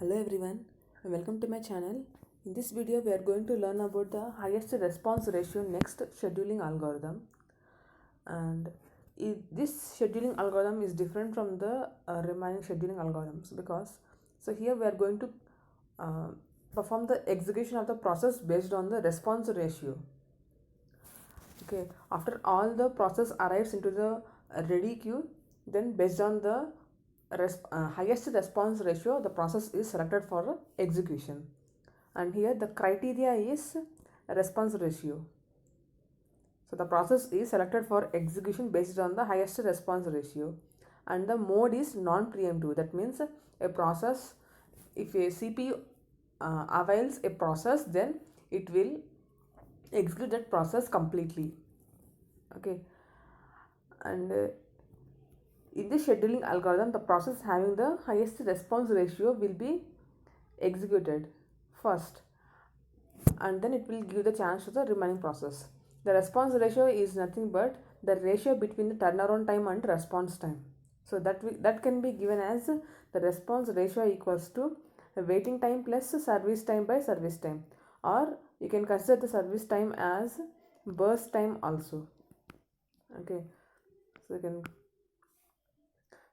Hello everyone and welcome to my channel. In this video we are going to learn about the highest response ratio next scheduling algorithm, and this scheduling algorithm is different from the remaining scheduling algorithms because here we are going to uh, perform the execution of the process based on the response ratio. Okay, after all the process arrives into the ready queue, then based on the highest response ratio, the process is selected for execution. And here the criteria is response ratio. So the process is selected for execution based on the highest response ratio, and the mode is non-preemptive. That means a process, if a CPU avails a process, then it will execute that process completely. Okay, and in this scheduling algorithm, the process having the highest response ratio will be executed first, and then it will give the chance to the remaining process. The response ratio is nothing but the ratio between the turnaround time and response time. So that can be given as the response ratio equals to waiting time plus service time by service time, or you can consider the service time as burst time also. Okay, so you can,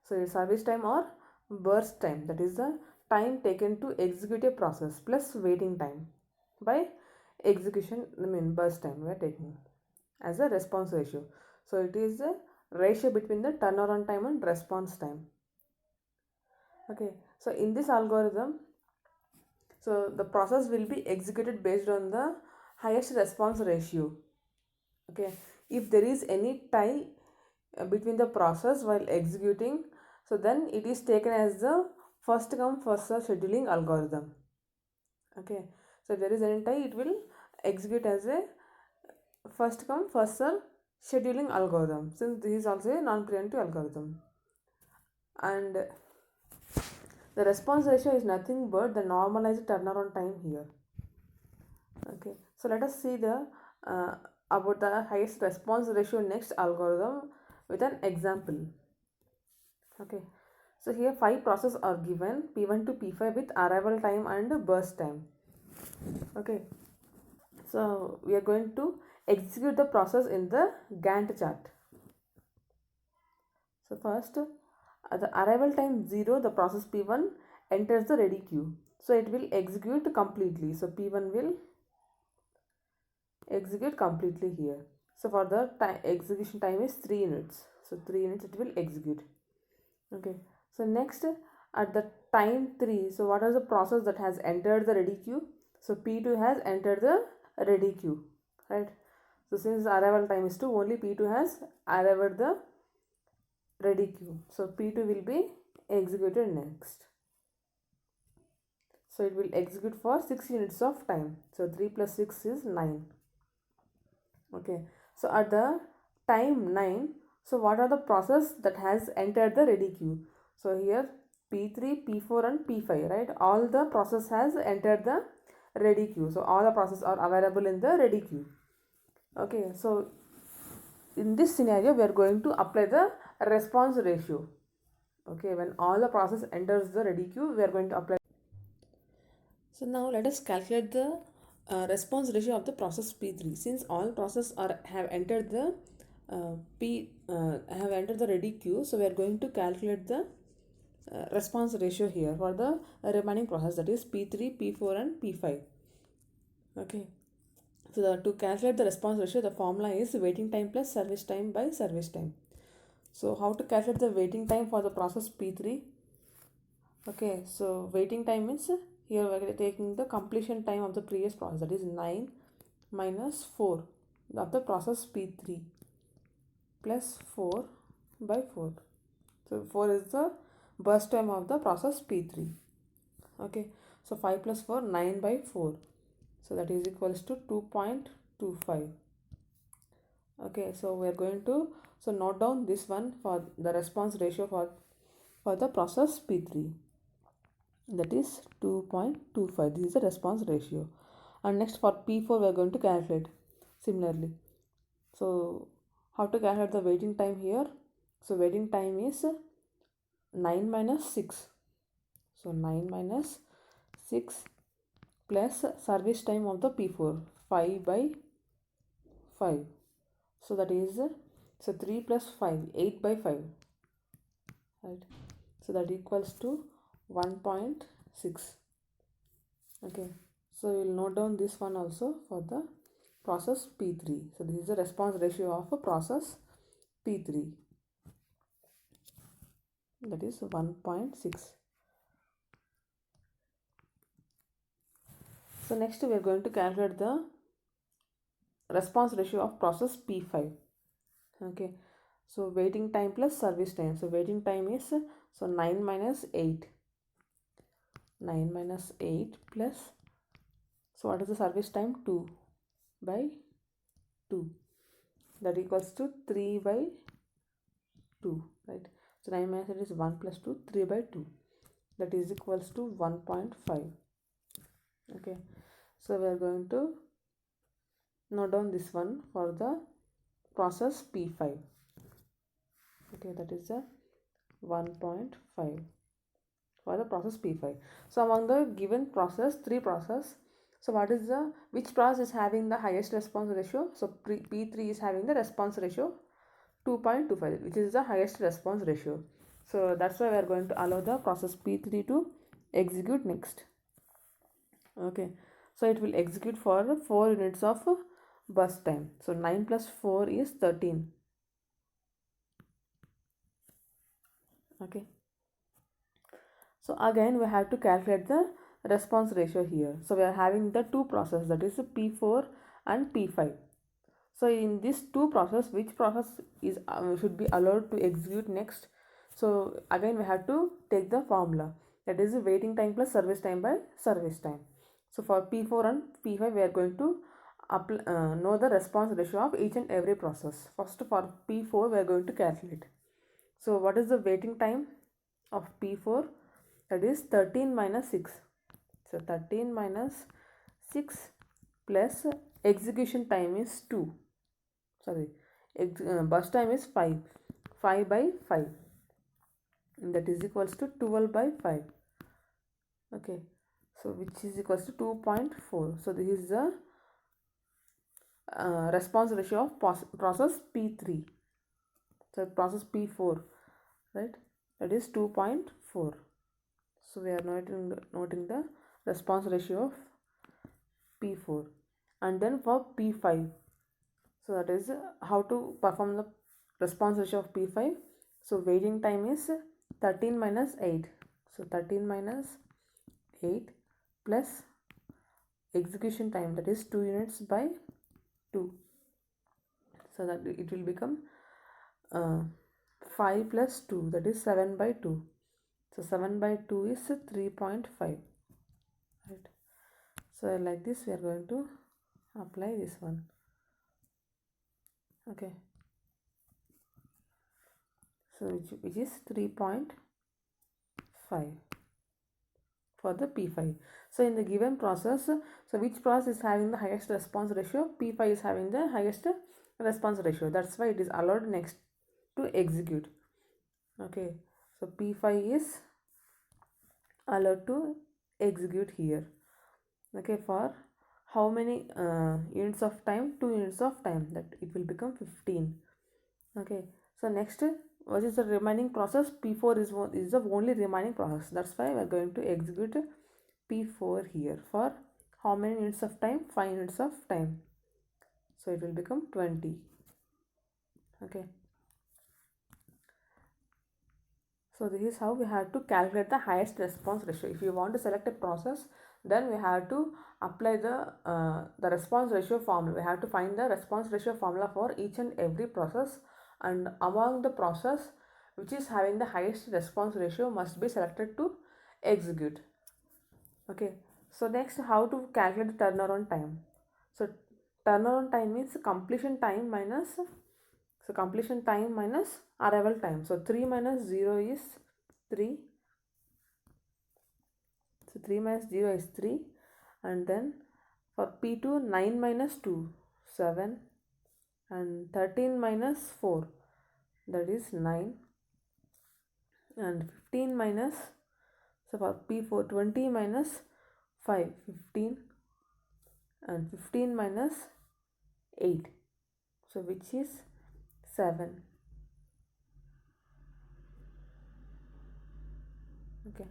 so service time or burst time, that is the time taken to execute a process plus waiting time by execution, burst time we are taking as a response ratio. So it is the ratio between the turnaround time and response time. Okay, so in this algorithm, so the process will be executed based on the highest response ratio. Okay, if there is any tie between the process while executing, so then it is taken as the first come first serve scheduling algorithm. Okay, so if there is any tie, it will execute as a first come first serve scheduling algorithm, since this is also a non-preemptive algorithm. And the response ratio is nothing but the normalized turnaround time here. Okay, so let us see the about the highest response ratio next algorithm with an example. Okay, so here 5 processes are given, P1 to P5 with arrival time and burst time. Okay, so we are going to execute the process in the Gantt chart. So first, at the arrival time 0, the process P1 enters the ready queue. So it will execute completely. So P1 will execute completely here. So for the execution time is 3 units. So 3 units it will execute. Okay, so next at the time 3, so what is the process that has entered the ready queue? So P2 has entered the ready queue, right? So since arrival time is 2, only P2 has arrived the ready queue. So P2 will be executed next. So it will execute for 6 units of time. So 3 plus 6 is 9. Okay, so at the time 9, so what are the process that has entered the ready queue? So here P3, P4 and P5, right? All the process has entered the ready queue. So all the processes are available in the ready queue. Okay, so in this scenario we are going to apply the response ratio. Okay, when all the process enters the ready queue, we are going to apply. So now let us calculate the response ratio of the process P3. Since all processes have entered the have entered the ready queue, so we are going to calculate the response ratio here for the remaining process, that is P3, P4 and P5. Okay, so to calculate the response ratio, the formula is waiting time plus service time by service time. So how to calculate the waiting time for the process P3? Okay, so waiting time means here we are taking the completion time of the previous process, that is 9 minus 4 of the process P3 plus 4 by 4. So 4 is the burst time of the process P3. Okay, so 5 plus 4, 9 by 4. So that is equals to 2.25. Okay, so we are going to note down this one for the response ratio for the process P3. That is 2.25. This is the response ratio. And next for P4 we are going to calculate similarly. So how to calculate the waiting time here? So waiting time is 9 minus 6. So 9 minus 6 plus service time of the P4, 5 by 5. So that is, so 3 plus 5, 8 by 5, right? So that equals to 1.6. Okay, so we will note down this one also for the process P3. So this is the response ratio of a process P3, that is 1.6. So next we are going to calculate the response ratio of process P5. Okay, so waiting time plus service time. So waiting time is, so 9 minus 8. 9 minus 8 plus, so what is the service time? 2 by 2. That equals to 3 by 2, right? So 9 minus 8 is 1 plus 2, 3 by 2. That is equals to 1.5. Okay, so we are going to note down this one for the process P5. Okay, that is the 1.5 for the process P5. So among the given process, 3 process, so what is the, which process is having the highest response ratio? So P3 is having the response ratio 2.25, which is the highest response ratio. So that's why we are going to allow the process P3 to execute next. Okay, so it will execute for 4 units of burst time. So 9 plus 4 is 13. Okay, so again we have to calculate the response ratio here. So we are having the two processes, that is P4 and P5. So in this two process, which process is should be allowed to execute next? So again we have to take the formula, that is waiting time plus service time by service time. So for P4 and P5 we are going to know the response ratio of each and every process. First for P4 we are going to calculate. So what is the waiting time of P4? That is 13 minus 6. So 13 minus 6 plus execution time is 2. Sorry, burst time is 5. 5 by 5. That is equals to 12 by 5. Okay, so which is equals to 2.4. So this is the response ratio of process P3. So process P4, right? That is 2.4. So we are noting the response ratio of P4. And then for P5, so that is how to perform the response ratio of P5. So waiting time is 13 minus 8. So 13 minus 8 plus execution time, that is 2 units by 2. So that it will become 5 plus 2, that is 7 by 2. So 7 by 2 is 3.5. Right. So like this we are going to apply this one. Okay. So which is 3.5 for the P5. So in the given process, so which process is having the highest response ratio? P5 is having the highest response ratio. That's why it is allowed next to execute. Okay, so P5 is allowed to execute here. Okay, for how many units of time? 2 units of time, that it will become 15. Okay, so next, what is the remaining process? P4 is the only remaining process. That's why we are going to execute P4 here for how many units of time? 5 units of time. So it will become 20. Okay, so this is how we have to calculate the highest response ratio. If you want to select a process, then we have to apply the response ratio formula. We have to find the response ratio formula for each and every process, and among the process which is having the highest response ratio must be selected to execute. Okay, so next, how to calculate the turnaround time? So turnaround time means completion time minus, so completion time minus arrival time. So 3 minus 0 is 3. So 3 minus 0 is 3. And then for P2, 9 minus 2, 7. And 13 minus 4, that is 9. And 15 minus, so for P4, 20 minus 5, 15, and 15 minus 8, so which is 7. Okay,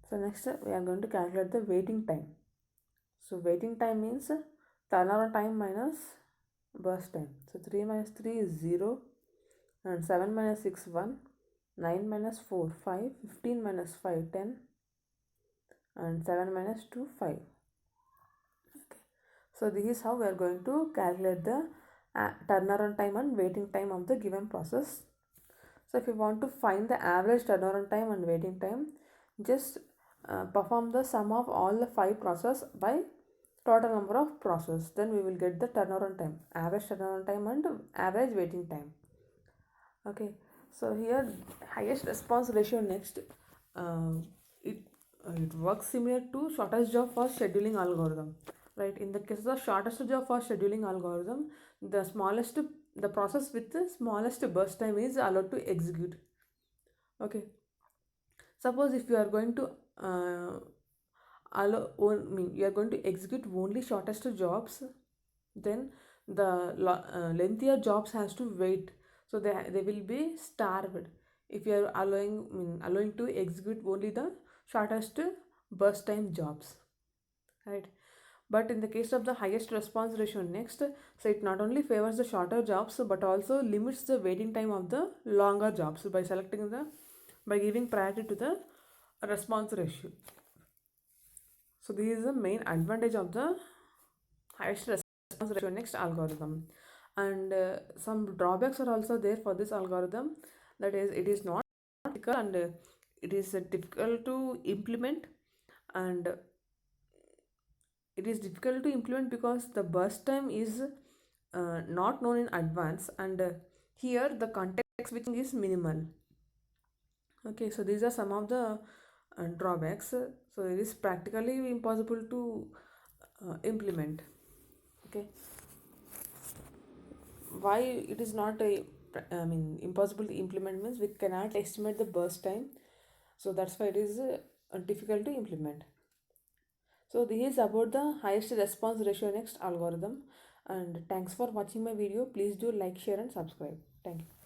so next we are going to calculate the waiting time. So waiting time means turnaround time minus burst time. So 3 minus 3 is 0, and 7 minus 6 1, 9 minus 4 5, 15 minus 5 10, and 7 minus 2 5. Okay. So this is how we are going to calculate the turnaround time and waiting time of the given process. So if you want to find the average turnaround time and waiting time, just perform the sum of all the 5 processes by total number of processes. Then we will get the turnaround time, average turnaround time and average waiting time. Okay, so here highest response ratio next, uh, it it works similar to shortest job first scheduling algorithm, right? In the case of the shortest job first scheduling algorithm, the process with the smallest burst time is allowed to execute. Okay, suppose if you are going to you are going to execute only shortest jobs, then the lengthier jobs has to wait, so they will be starved if you are allowing to execute only the shortest burst time jobs, right? But in the case of the highest response ratio next, so it not only favors the shorter jobs but also limits the waiting time of the longer jobs by giving priority to the response ratio. So this is the main advantage of the highest response ratio next algorithm. And some drawbacks are also there for this algorithm. That is, it is not practical, and it is difficult to implement, and it is difficult to implement because the burst time is not known in advance, and here the context switching is minimal. Okay, so these are some of the drawbacks. So it is practically impossible to implement. Okay, why it is not a impossible to implement means we cannot estimate the burst time, so that's why it is difficult to implement. So this is about the highest response ratio next algorithm, and thanks for watching my video. Please do like, share and subscribe. Thank you.